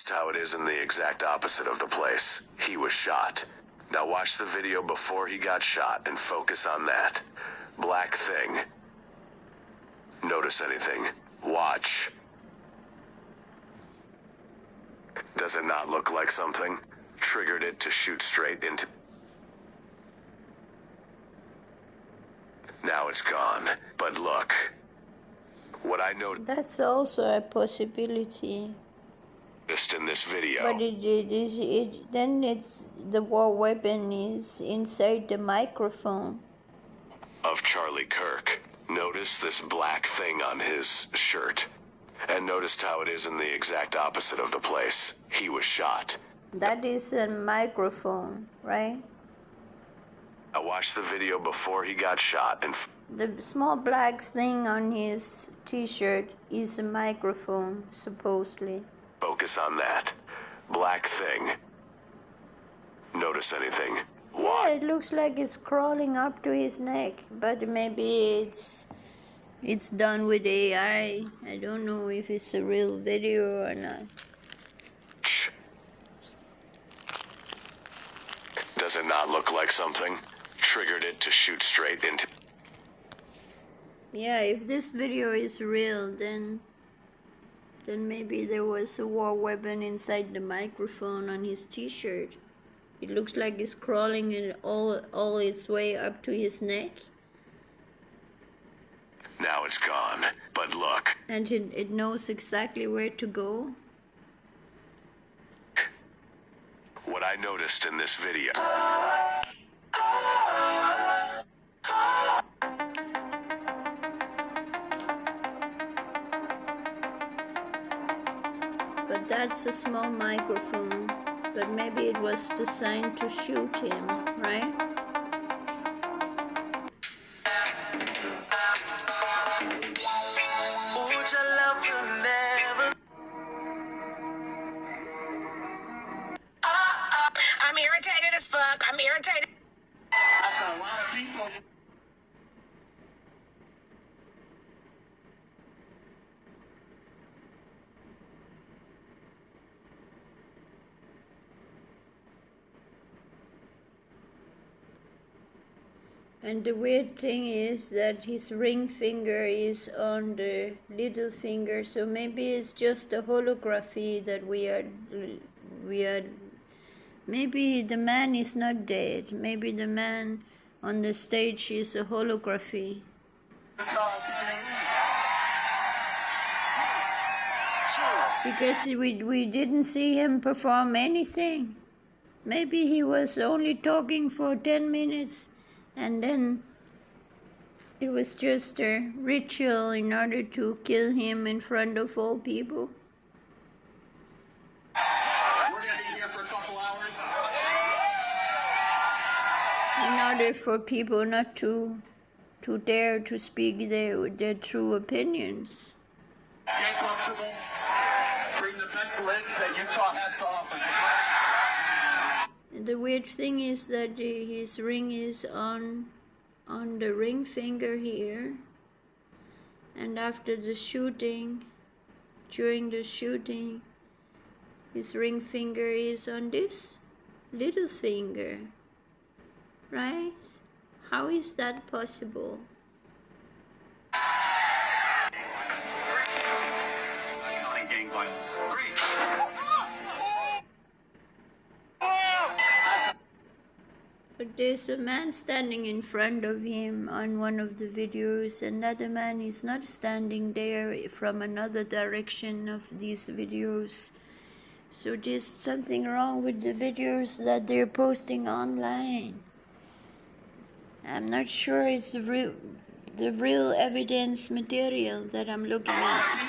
Noticed how it is in the exact opposite of the place. He was shot. Now watch the video before he got shot and focus on that. Black thing. Notice anything? Watch. Does it not look like something? Triggered it to shoot straight into... Now it's gone. But look. What I noticed That's also a possibility. in this video But then it's the war weapon is inside the microphone. of Charlie Kirk. Notice this black thing on his shirt. And noticed how it is in the exact opposite of the place. He was shot. That is a microphone, right? I watched the video before he got shot and The small black thing on his t-shirt is a microphone, supposedly. focus on that. Black thing. Notice anything? Yeah, it looks like it's crawling up to his neck, but maybe it's done with AI. I don't know if it's a real video or not. Does it not look like something? Triggered it to shoot straight into... Yeah, if this video is real, then maybe there was a war weapon inside the microphone on his t-shirt. It looks like it's crawling all its way up to his neck. Now it's gone. But look. And it knows exactly where to go. What I noticed in this video. But that's a small microphone. But maybe it was designed to shoot him, right? I'm irritated as fuck. I'm irritated. That's a lot of people. And the weird thing is that his ring finger is on the little finger, so maybe it's just a holography that we are. Maybe the man is not dead. Maybe the man on the stage is a holography. Because we didn't see him perform anything. Maybe he was only talking for 10 minutes and then it was just a ritual in order to kill him in front of all people. We're gonna be here for a couple hours. In order for people not to dare to speak their true opinions. Get comfortable. Bring the best limbs that Utah has to offer. The weird thing is that his ring is on the ring finger here, and after the shooting, during the shooting, his ring finger is on this little finger, right? How is that possible? Gang violence. But there's a man standing in front of him on one of the videos, and that the man is not standing there from another direction of these videos. So there's something wrong with the videos that they're posting online. I'm not sure it's the real evidence material that I'm looking at.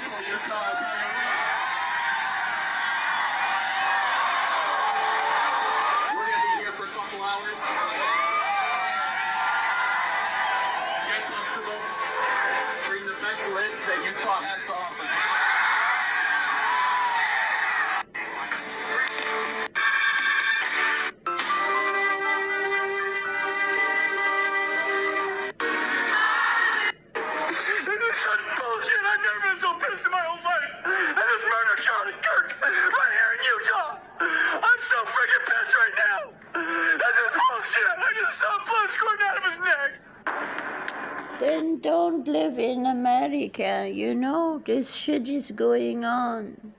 That Utah has to offer. This is such bullshit. I've never been so pissed in my whole life. don't live in America, you know? This shit is going on.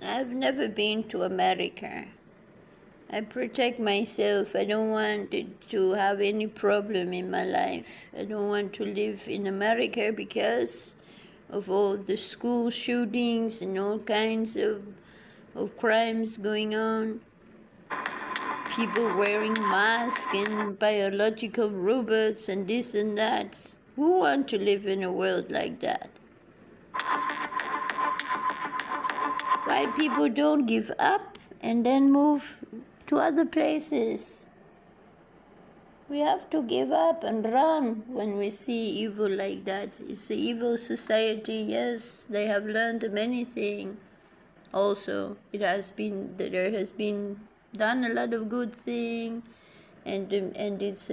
I've never been to America. I protect myself. I don't want to have any problem in my life. I don't want to live in America because of all the school shootings and all kinds of crimes going on. People wearing masks and biological robots and this and that. Who want to live in a world like that? Why people don't give up and then move to other places? We have to give up and run when we see evil like that. It's an evil society. Yes, they have learned many things. Also, there has been done a lot of good thing, and it's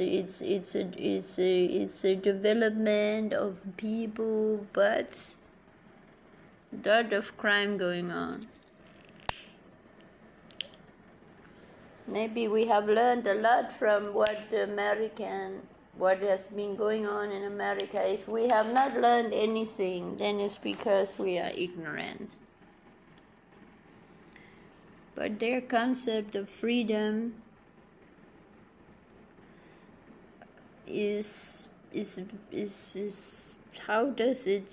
a development of people, but a lot of crime going on. Maybe we have learned a lot from what has been going on in America. If we have not learned anything, then it's because we are ignorant. But their concept of freedom is how does it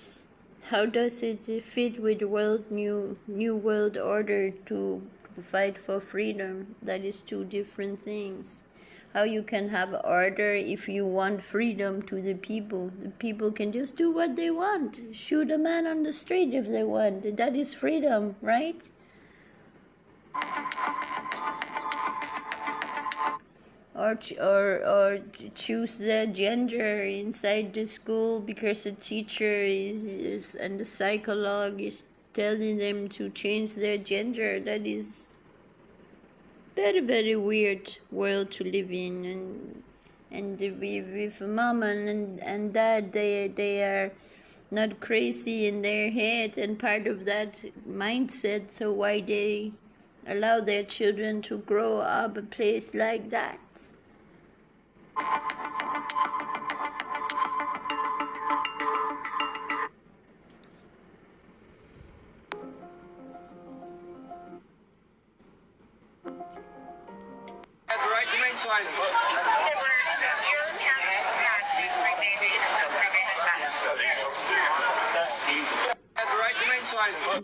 fit with the new world order to fight for freedom? That is two different things. How you can have order if you want freedom to the people? The people can just do what they want. Shoot a man on the street if they want. That is freedom, right? Or choose their gender inside the school because the teacher is and the psychologist is telling them to change their gender. That is very, very weird world to live in. And with mom and dad, they are not crazy in their head and part of that mindset. So why they allow their children to grow up a place like that?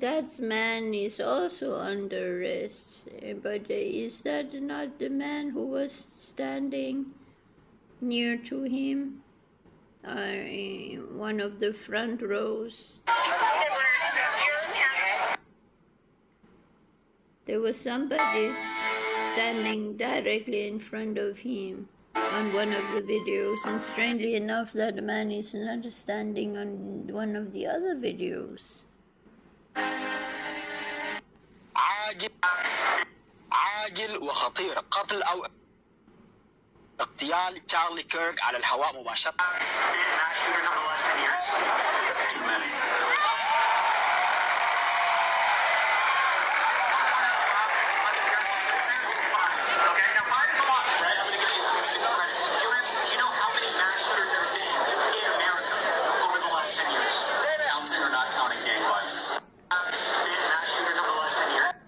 That man is also under arrest, but is that not the man who was standing near to him, in one of the front rows? There was somebody standing directly in front of him on one of the videos, and strangely enough, that man is not standing on one of the other videos. عاجل وخطير قتل أو اغتيال تشارلي كيرك على الهواء مباشرة.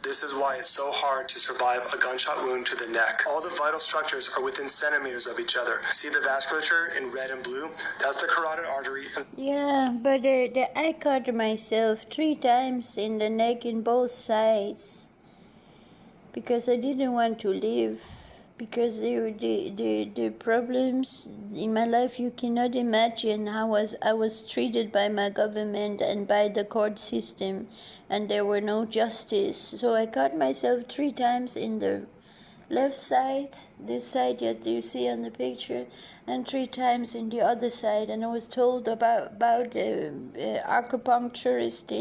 This is why it's so hard to survive a gunshot wound to the neck. All the vital structures are within centimeters of each other. See the vasculature in red and blue? That's the carotid artery. Yeah, but I cut myself 3 times in the neck in both sides because I didn't want to live. Because the problems in my life, you cannot imagine how I was treated by my government and by the court system, and there were no justice. So I cut myself 3 times in the left side, this side that you see on the picture, and 3 times in the other side. And I was told about the acupuncturist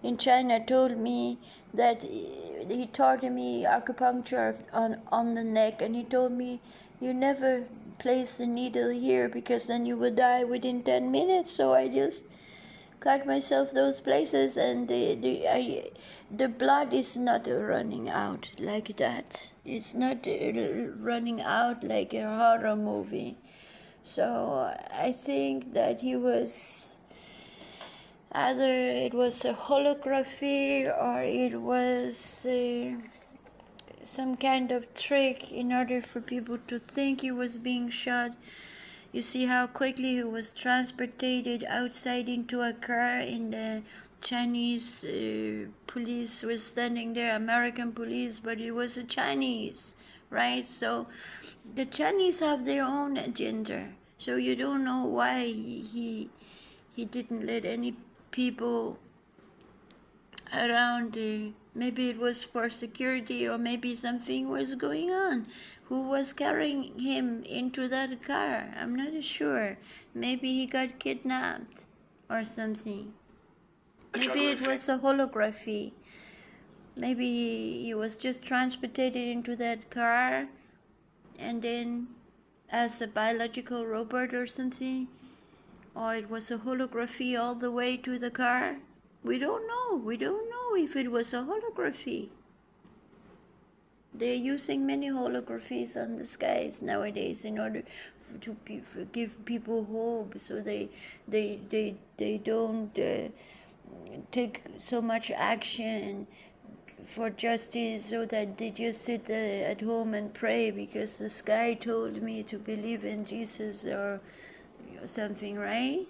in China told me that he taught me acupuncture on the neck, and he told me, you never place the needle here because then you will die within 10 minutes. So I just cut myself those places, and the blood is not running out like that. It's not running out like a horror movie. So I think that he was either it was a holography or it was some kind of trick in order for people to think he was being shot. You see how quickly he was transported outside into a car, and the Chinese police was standing there, American police, but it was a Chinese, right? So the Chinese have their own agenda. So you don't know why he didn't let any people around. Maybe it was for security, or maybe something was going on. Who was carrying him into that car? I'm not sure. Maybe he got kidnapped or something. Maybe it was a holography. Maybe he was just transported into that car and then as a biological robot or something. Or it was a holography all the way to the car. We don't know. We don't know if it was a holography. They're using many holographies on the skies nowadays in order to give people hope, so they don't take so much action for justice, so that they just sit at home and pray because the sky told me to believe in Jesus or something, right?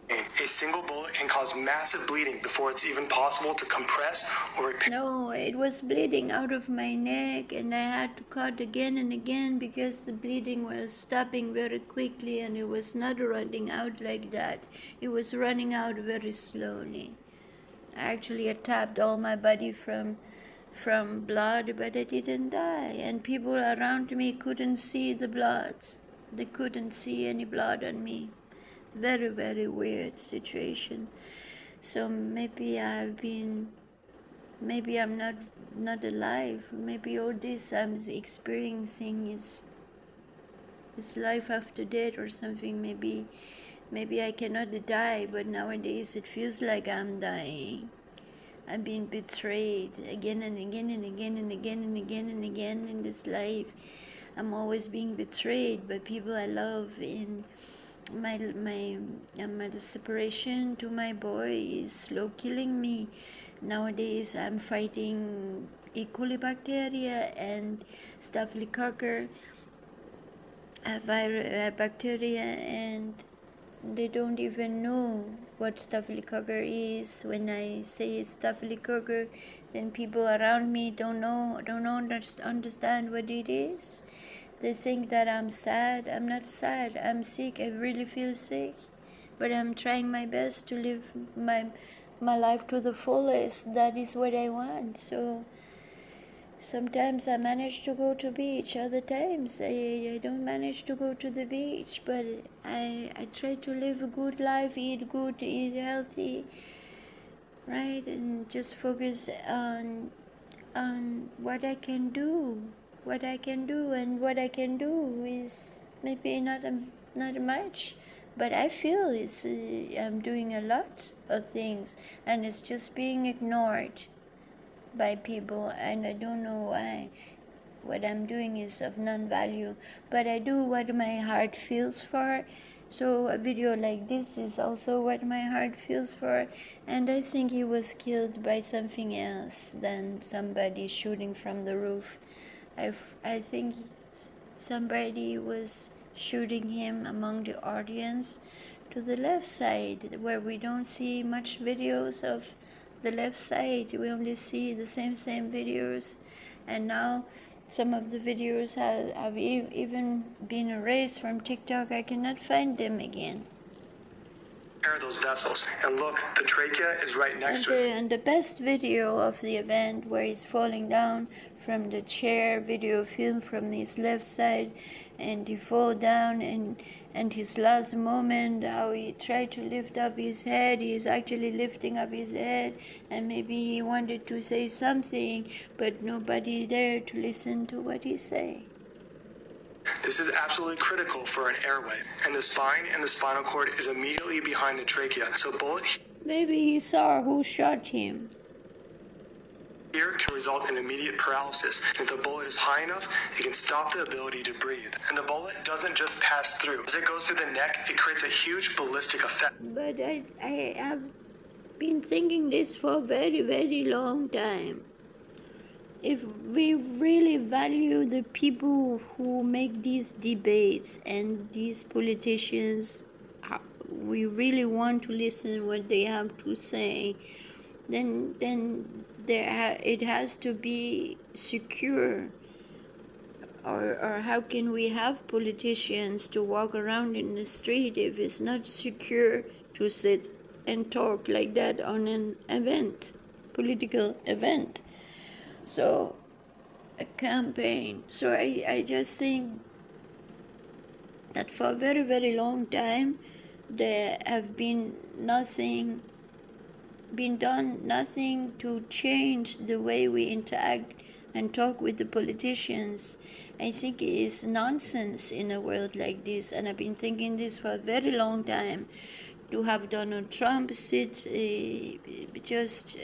A single bullet can cause massive bleeding before it's even possible to compress or repair. No, it was bleeding out of my neck, and I had to cut again and again because the bleeding was stopping very quickly, and it was not running out like that. It was running out very slowly. Actually, I tapped all my body from blood, but I didn't die, and people around me couldn't see the blood. They couldn't see any blood on me. Very, very weird situation. So maybe maybe I'm not alive. Maybe all this I'm experiencing is life after death or something. Maybe I cannot die, but nowadays it feels like I'm dying. I'm being betrayed again and again and again and again and again and again in this life. I'm always being betrayed by people I love, and my separation to my boy is slow killing me. Nowadays I'm fighting E. coli bacteria and staphylococcus bacteria, and they don't even know what staphylococcus is. When I say staphylococcus, then people around me don't understand what it is. They think that I'm sad. I'm not sad. I'm sick. I really feel sick. But I'm trying my best to live my life to the fullest. That is what I want. So sometimes I manage to go to beach. Other times I don't manage to go to the beach. But I try to live a good life, eat good, eat healthy, right? And just focus on what I can do. What I can do, and what I can do is maybe not much, but I feel I'm doing a lot of things, and it's just being ignored by people, and I don't know why. What I'm doing is of non-value, but I do what my heart feels for. So a video like this is also what my heart feels for, and I think he was killed by something else than somebody shooting from the roof. I think somebody was shooting him among the audience to the left side, where we don't see much videos of the left side. We only see the same videos, and now some of the videos have even been erased from TikTok. I cannot find them again. Those vessels, and look, the trachea is right next to it. And the best video of the event, where he's falling down from the chair, video film from his left side, and he fall down, and his last moment, how he tried to lift up his head. He's actually lifting up his head, and maybe he wanted to say something, but nobody there to listen to what he say. This is absolutely critical for an airway, and the spine and the spinal cord is immediately behind the trachea. So bullet Maybe he saw who shot him. Here can result in immediate paralysis. If the bullet is high enough, it can stop the ability to breathe. And the bullet doesn't just pass through. As it goes through the neck, it creates a huge ballistic effect. But I have been thinking this for a very, very long time. If we really value the people who make these debates and these politicians, we really want to listen what they have to say, then it has to be secure. Or how can we have politicians to walk around in the street if it's not secure to sit and talk like that on an event, political event? So, a campaign. So I just think that for a very, very long time, there have been nothing to change the way we interact and talk with the politicians. I think it is nonsense in a world like this, and I've been thinking this for a very long time. To have Donald Trump sit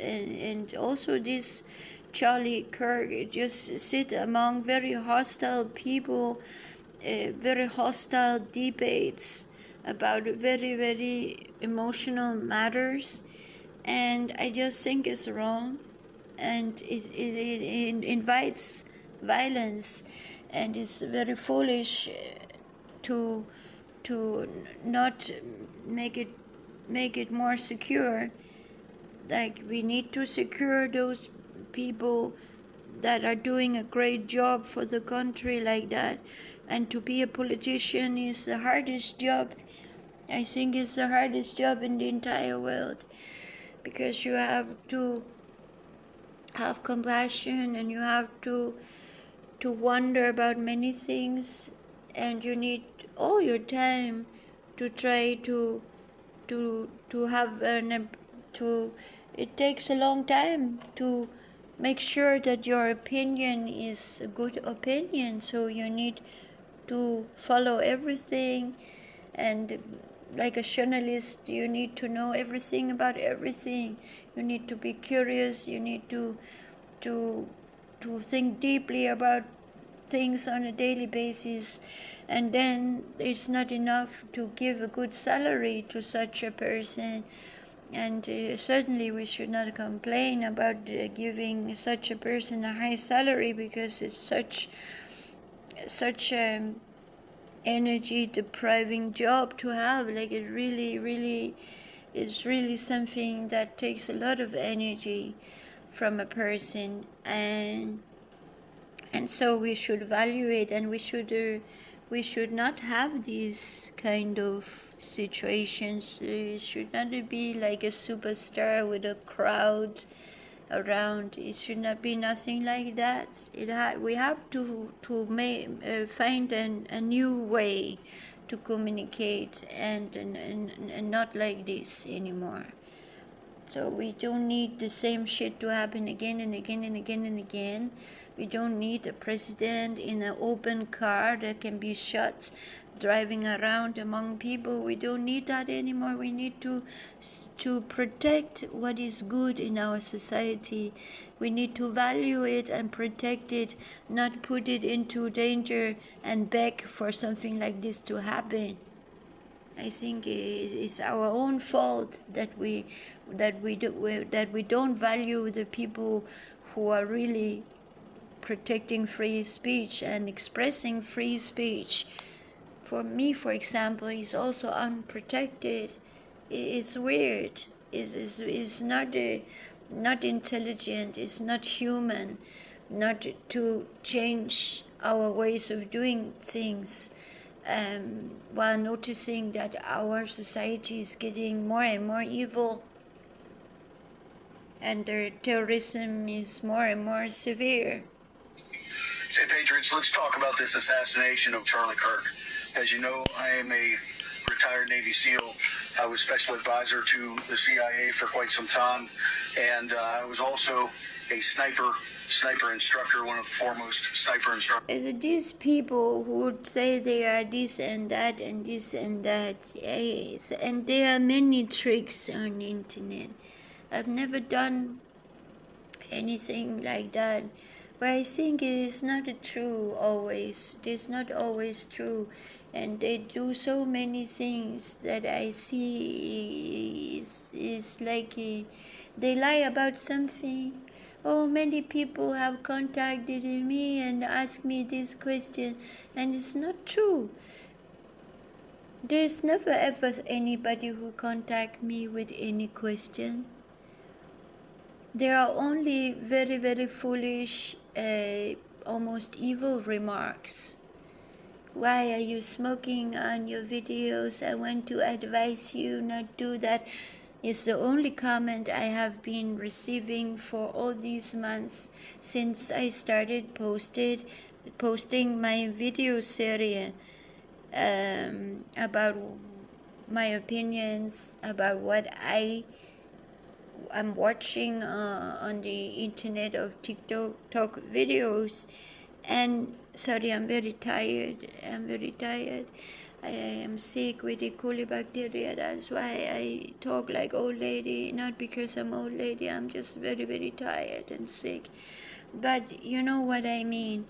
and also this Charlie Kirk just sit among very hostile people, very hostile debates about very, very emotional matters, and I just think it's wrong, and it invites violence, and it's very foolish to not make it more secure. Like, we need to secure those people that are doing a great job for the country like that. And to be a politician is the hardest job. I think it's the hardest job in the entire world, because you have to have compassion, and you have to wonder about many things, and you need all your time to try to have it takes a long time to make sure that your opinion is a good opinion, so you need to follow everything, and like a journalist, you need to know everything about everything. You need to be curious, you need to think deeply about things on a daily basis, and then it's not enough to give a good salary to such a person. And certainly we should not complain about giving such a person a high salary, because it's such energy depriving job to have. Like, it really is really something that takes a lot of energy from a person, and so we should value it, and we should not have these kind of situations. It should not be like a superstar with a crowd around. It should not be nothing like that. We have to find a new way to communicate, and not like this anymore. So we don't need the same shit to happen again and again and again and again. We don't need a president in an open car that can be shot driving around among people. We don't need that anymore. We need to protect what is good in our society. We need to value it and protect it, not put it into danger and beg for something like this to happen. I think it's our own fault that we don't value the people who are really protecting free speech and expressing free speech. For me, for example, is also unprotected. It's weird. It's not intelligent. It's not human. Not to change our ways of doing things. While noticing that our society is getting more and more evil, and their terrorism is more and more severe. Hey, Patriots, let's talk about this assassination of Charlie Kirk. As you know, I am a retired Navy SEAL. I was special advisor to the CIA for quite some time, and I was also a sniper instructor, one of the foremost sniper instructors. These people who would say they are this and that and this and that, yes, and there are many tricks on the internet. I've never done anything like that. But I think it is not true always. It is not always true. And they do so many things that I see is like they lie about something. Oh, many people have contacted me and asked me this question, and it's not true. There's never ever anybody who contact me with any question. There are only very, very foolish, almost evil remarks. Why are you smoking on your videos? I want to advise you not do that. It's the only comment I have been receiving for all these months since I started posting my video series about my opinions, about what I'm watching on the internet of TikTok videos. And sorry, I'm very tired. I am sick with E. coli bacteria. That's why I talk like old lady. Not because I'm old lady. I'm just very, very tired and sick. But you know what I mean.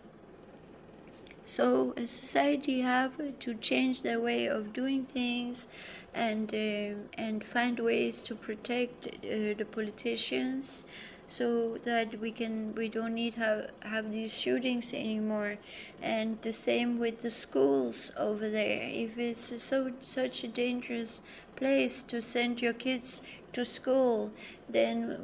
So a society have to change their way of doing things, and find ways to protect the politicians, so that we don't need have these shootings anymore. And the same with the schools over there. If it's such a dangerous place to send your kids to school, then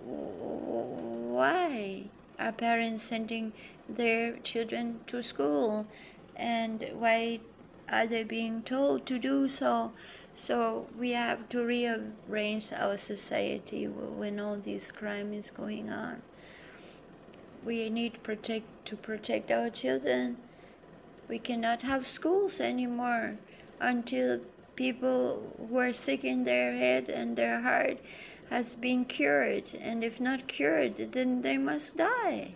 why are parents sending their children to school, and why are they being told to do so? So we have to rearrange our society when all this crime is going on. We need to protect our children. We cannot have schools anymore until people who are sick in their head and their heart has been cured. And if not cured, then they must die.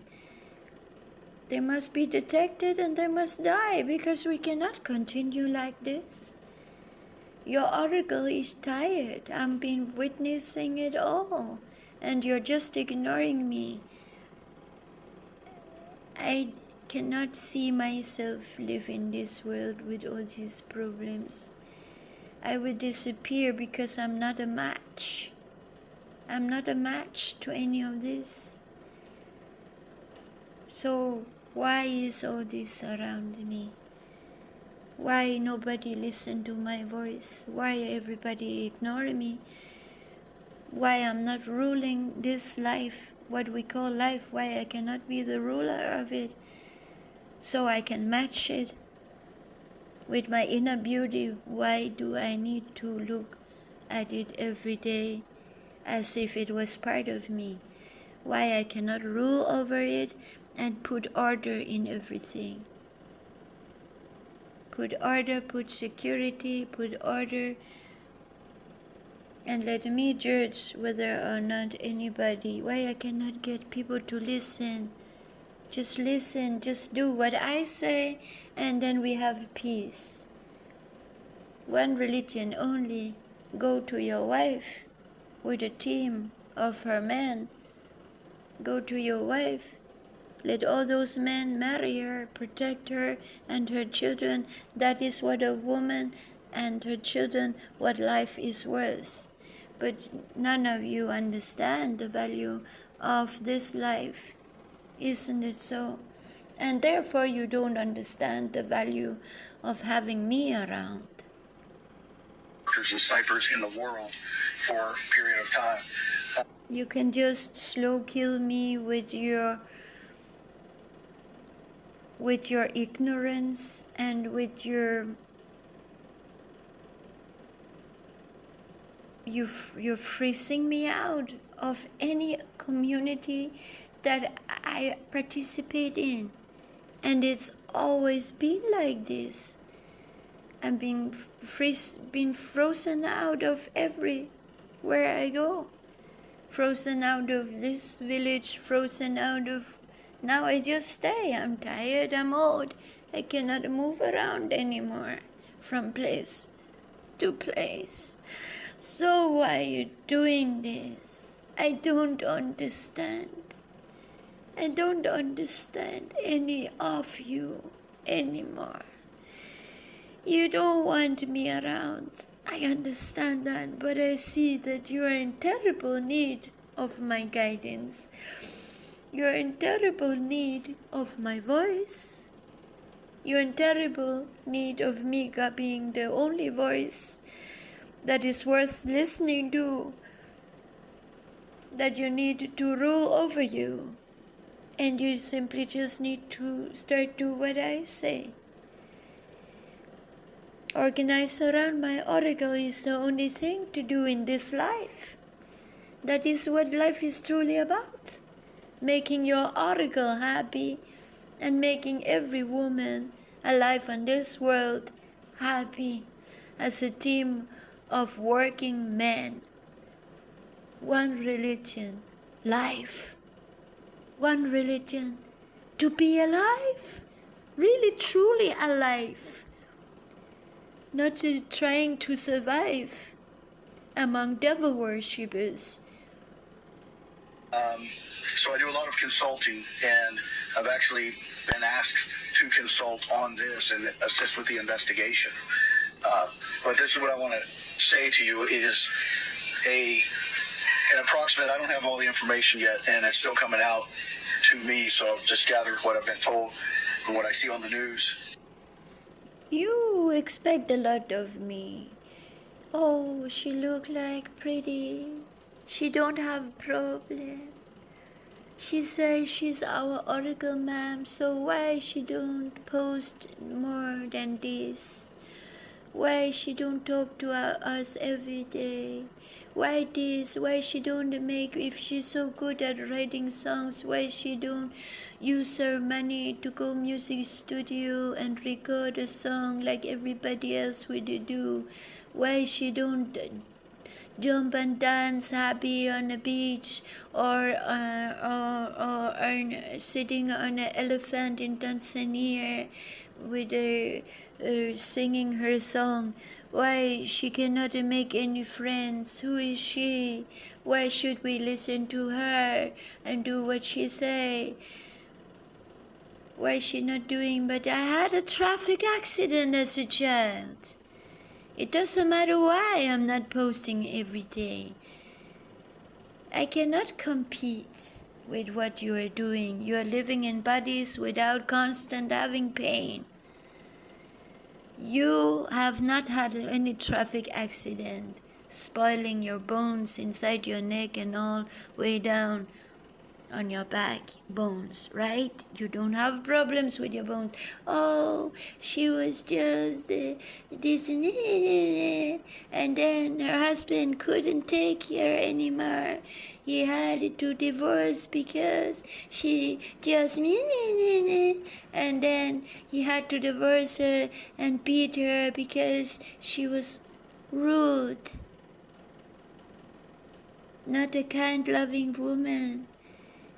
They must be detected and they must die, because we cannot continue like this. Your article is tired. I've been witnessing it all, and you're just ignoring me. I cannot see myself live in this world with all these problems. I will disappear because I'm not a match. I'm not a match to any of this. So why is all this around me? Why nobody listen to my voice? Why everybody ignore me? Why I'm not ruling this life, what we call life? Why I cannot be the ruler of it, so I can match it with my inner beauty? Why do I need to look at it every day as if it was part of me? Why I cannot rule over it and put order in everything? Put order, put security, put order, and let me judge whether or not anybody. Why I cannot get people to listen? Just listen, just do what I say, and then we have peace. One religion only. Go to your wife with a team of her men. Go to your wife. Let all those men marry her, protect her and her children. That is what a woman and her children, what life is worth. But none of you understand the value of this life. Isn't it so? And therefore you don't understand the value of having me around. And snipers in the world for a period of time. You can just slow kill me with your ignorance and with you're freezing me out of any community that I participate in. And it's always been like this. I'm being frozen out of everywhere I go. Frozen out of this village, frozen out of... Now I just stay. I'm tired, I'm old. I cannot move around anymore from place to place. So why are you doing this? I don't understand. I don't understand any of you anymore. You don't want me around. I understand that, but I see that you are in terrible need of my guidance. You're in terrible need of my voice. You're in terrible need of me being the only voice that is worth listening to, that you need to rule over you. And you simply just need to start do what I say. Organize around my oracle is the only thing to do in this life. That is what life is truly about. Making your oracle happy and making every woman alive on this world happy as a team of working men. One religion, life. One religion, to be alive, really truly alive. Not trying to survive among devil worshippers. So I do a lot of consulting, and I've actually been asked to consult on this and assist with the investigation. But this is what I want to say to you is an approximate, I don't have all the information yet, and it's still coming out to me, so I've just gathered what I've been told and what I see on the news. You expect a lot of me. Oh, she look like pretty. She don't have problem. She says she's our oracle, ma'am, so why she don't post more than this? Why she don't talk to us every day? Why this? Why she don't make, if she's so good at writing songs, why she don't use her money to go music studio and record a song like everybody else would do? Why she don't jump and dance happy on the beach or sitting on an elephant in Tanzania with her singing her song? Why she cannot make any friends? Who is she? Why should we listen to her and do what she say? Why is she not doing? But I had a traffic accident as a child. It doesn't matter why I'm not posting every day. I cannot compete with what you are doing. You are living in bodies without constant having pain. You have not had any traffic accident, spoiling your bones inside your neck and all way down on your back bones, right? You don't have problems with your bones. Oh, she was just this and then her husband couldn't take her anymore. He had to divorce because she just and then he had to divorce her and beat her because she was rude. Not a kind, loving woman.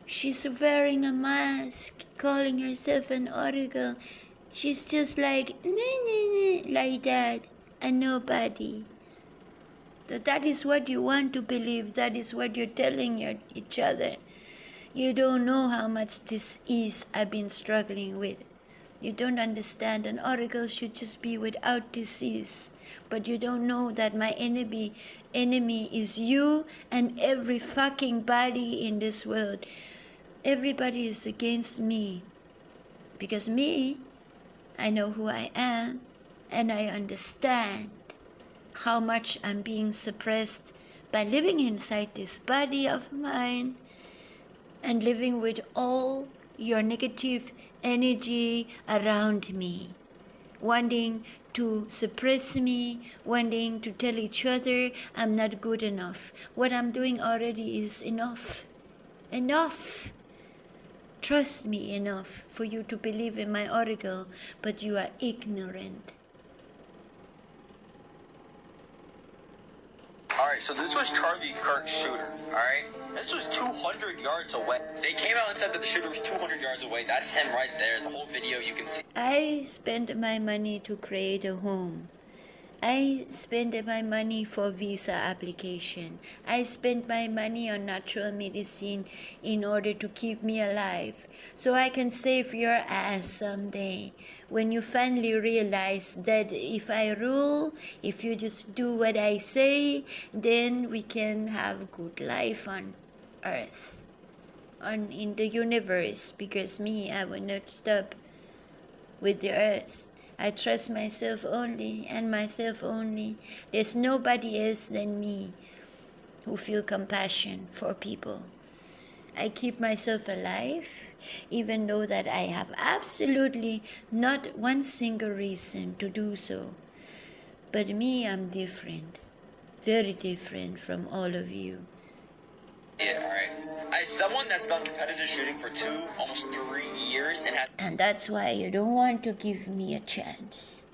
She's wearing a mask, calling herself an oracle. She's just like that, a nobody. That is what you want to believe. That is what you're telling each other. You don't know how much this is I've been struggling with. You don't understand. An oracle should just be without disease. But you don't know that my enemy is you and every fucking body in this world. Everybody is against me. Because me, I know who I am, and I understand how much I'm being suppressed by living inside this body of mine and living with all your negative energy around me, wanting to suppress me, wanting to tell each other I'm not good enough. What I'm doing already is enough. Enough. Trust me enough for you to believe in my oracle, but you are ignorant. Alright, so this was Charlie Kirk's shooter, alright? This was 200 yards away. They came out and said that the shooter was 200 yards away. That's him right there. The whole video you can see. I spent my money to create a home. I spend my money for visa application. I spend my money on natural medicine in order to keep me alive. So I can save your ass someday. When you finally realize that if I rule, if you just do what I say, then we can have good life on earth, in the universe, because me, I will not stop with the earth. I trust myself only and myself only. There's nobody else than me who feel compassion for people. I keep myself alive even though that I have absolutely not one single reason to do so. But me, I'm different. Very different from all of you. Yeah, alright. As someone that's done competitive shooting for almost 3 years and has And that's why you don't want to give me a chance.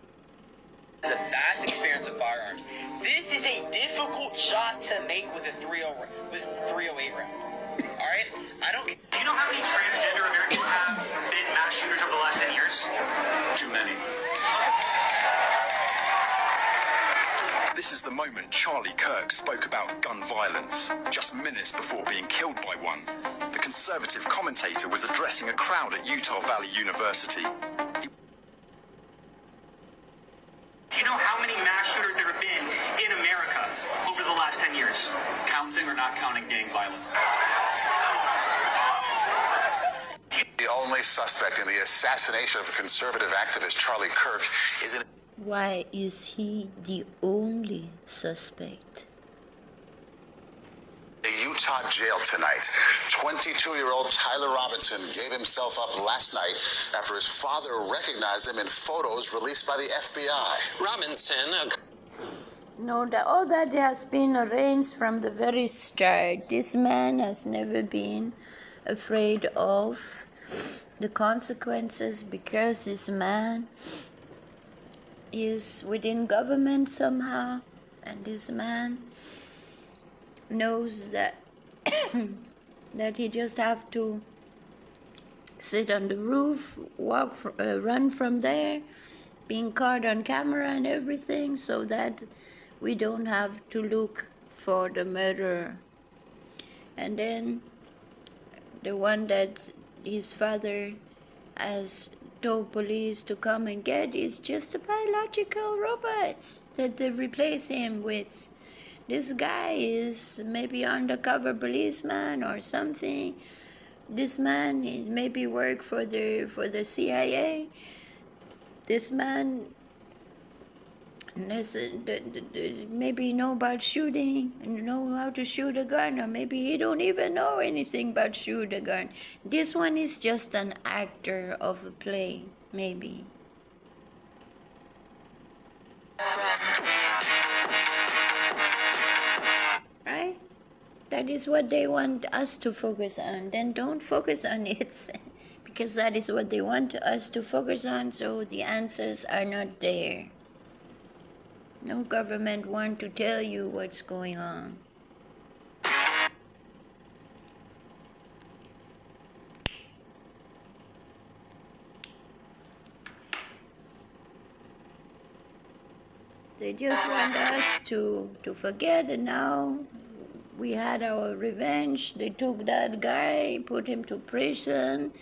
a vast experience with firearms, this is a difficult shot to make with a 308 round. Alright? I don't. Do you know how many transgender Americans have been mass shooters over the last 10 years? Too many. This is the moment Charlie Kirk spoke about gun violence, just minutes before being killed by one. The conservative commentator was addressing a crowd at Utah Valley University. Do you know how many mass shooters there have been in America over the last 10 years? Counting or not counting gang violence? The only suspect in the assassination of a conservative activist, Charlie Kirk, is in... Why is he the only suspect? a Utah jail tonight. 22-year-old Tyler Robinson gave himself up last night after his father recognized him in photos released by the FBI. Robinson, No, all that has been arranged from the very start. This man has never been afraid of the consequences because this man is within government somehow, and this man knows that that he just have to sit on the roof, run from there, being caught on camera and everything, so that we don't have to look for the murderer. And then the one that his father has told police to come and get is just a biological robot that they replace him with. This guy is maybe undercover policeman or something. This man maybe work for the CIA. This man maybe know about shooting and know how to shoot a gun, or maybe he don't even know anything about shoot a gun. This one is just an actor of a play, maybe. Right? That is what they want us to focus on. Then don't focus on it, because that is what they want us to focus on, so the answers are not there. No government want to tell you what's going on. They just want us to forget, and now we had our revenge. They took that guy, put him to prison.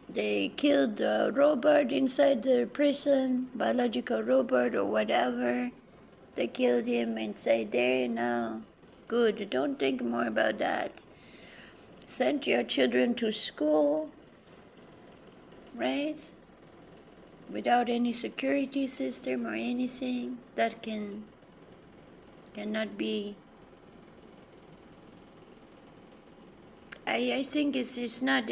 They killed the robot inside the prison, biological robot or whatever. They killed him and say, there now, good, don't think more about that. Send your children to school, right? Without any security system or anything that cannot be. I think it's not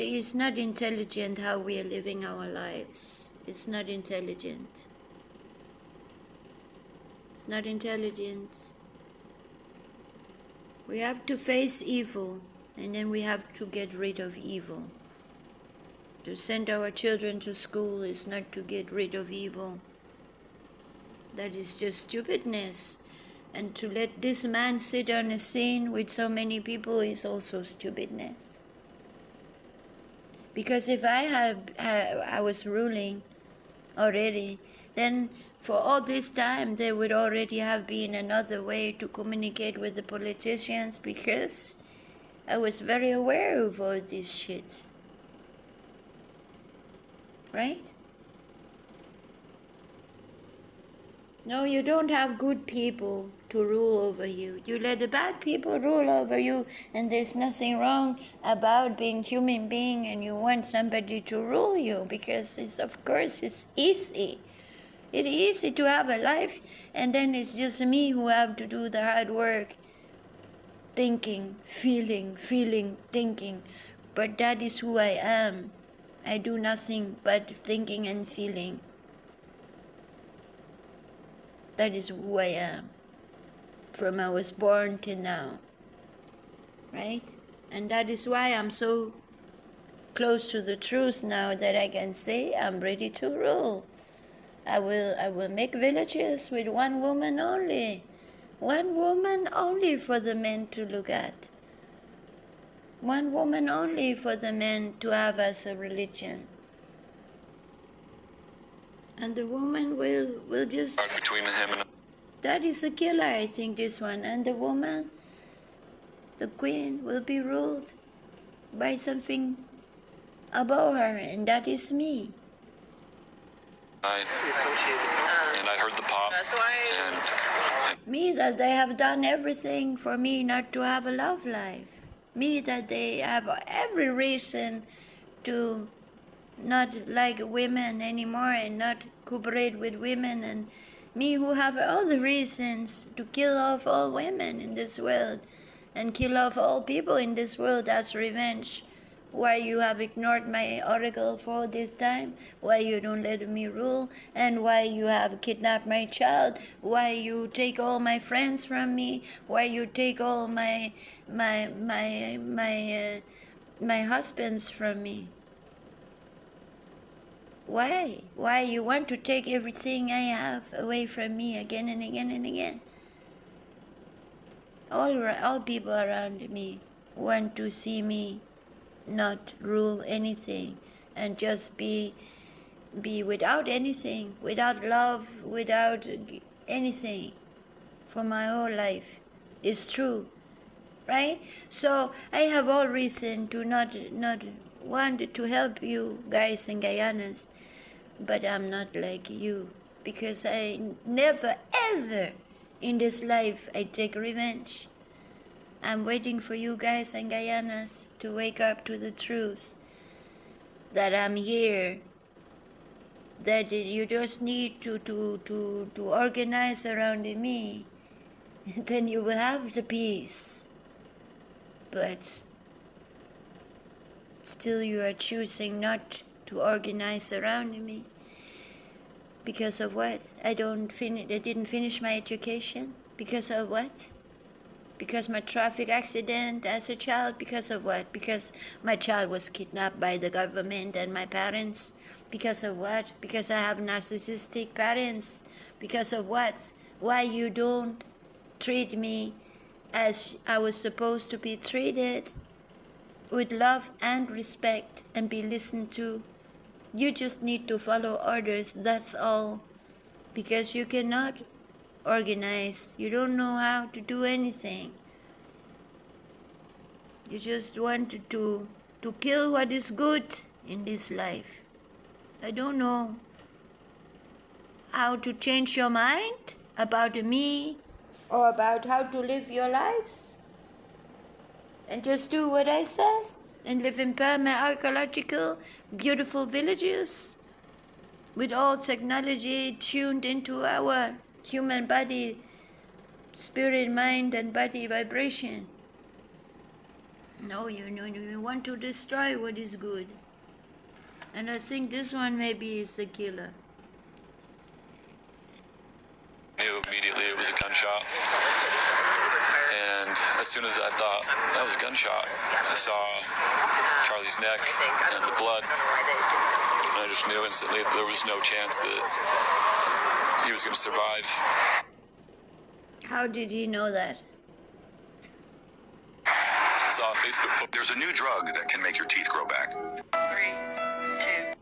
intelligent how we are living our lives. It's not intelligent. Not intelligence. We have to face evil, and then we have to get rid of evil. To send our children to school is not to get rid of evil. That is just stupidness. And to let this man sit on a scene with so many people is also stupidness. Because if I was ruling already, then for all this time there would already have been another way to communicate with the politicians, because I was very aware of all this shit. Right? No, you don't have good people to rule over you. You let the bad people rule over you, and there's nothing wrong about being human being and you want somebody to rule you, because of course it's easy. It's easy to have a life, and then it's just me who have to do the hard work. Thinking, feeling, thinking. But that is who I am. I do nothing but thinking and feeling. That is who I am. From I was born to now. Right? And that is why I'm so close to the truth now, that I can say I'm ready to rule. I will make villages with one woman only. One woman only for the men to look at. One woman only for the men to have as a religion. And the woman will just... Between him and... That is a killer, I think, this one. And the woman, the queen, will be ruled by something above her, and that is me. And I heard the pop. And me, that they have done everything for me not to have a love life. Me, that they have every reason to not like women anymore and not cooperate with women, and me who have all the reasons to kill off all women in this world and kill off all people in this world as revenge. Why you have ignored my oracle for all this time, why you don't let me rule, and why you have kidnapped my child, why you take all my friends from me, why you take all my husbands from me. Why? Why you want to take everything I have away from me again and again and again? All people around me want to see me not rule anything and just be without anything, without love, without anything for my whole life. It's true, right? So I have all reason to not want to help you guys in Guyanas, but I'm not like you, because I never ever in this life I take revenge. I'm waiting for you guys in Guyanas to wake up to the truth that I'm here, that you just need to organize around me, then you will have the peace. But still you are choosing not to organize around me. Because of what? I didn't finish my education. Because of what? Because my traffic accident as a child. Because of what? Because my child was kidnapped by the government and my parents. Because of what? Because I have narcissistic parents. Because of what? Why you don't treat me as I was supposed to be treated, with love and respect, and be listened to? You just need to follow orders, that's all. Because you cannot organize. You don't know how to do anything. You just want to kill what is good in this life. I don't know how to change your mind about me or about how to live your lives. And just do what I say and live in perma-archaeological, beautiful villages with all technology tuned into our human body, spirit, mind, and body vibration. No, you want to destroy what is good. And I think this one maybe is the killer. Knew immediately it was a gunshot. And as soon as I thought that was a gunshot, I saw Charlie's neck and the blood. And I just knew instantly that there was no chance that he was going to survive. How did you know that? I saw a Facebook post. There's a new drug that can make your teeth grow back. 3, 2.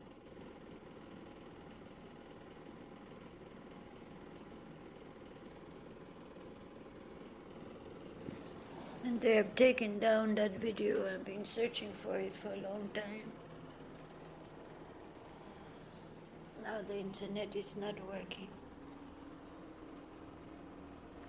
They have taken down that video. I've been searching for it for a long time. Now the internet is not working.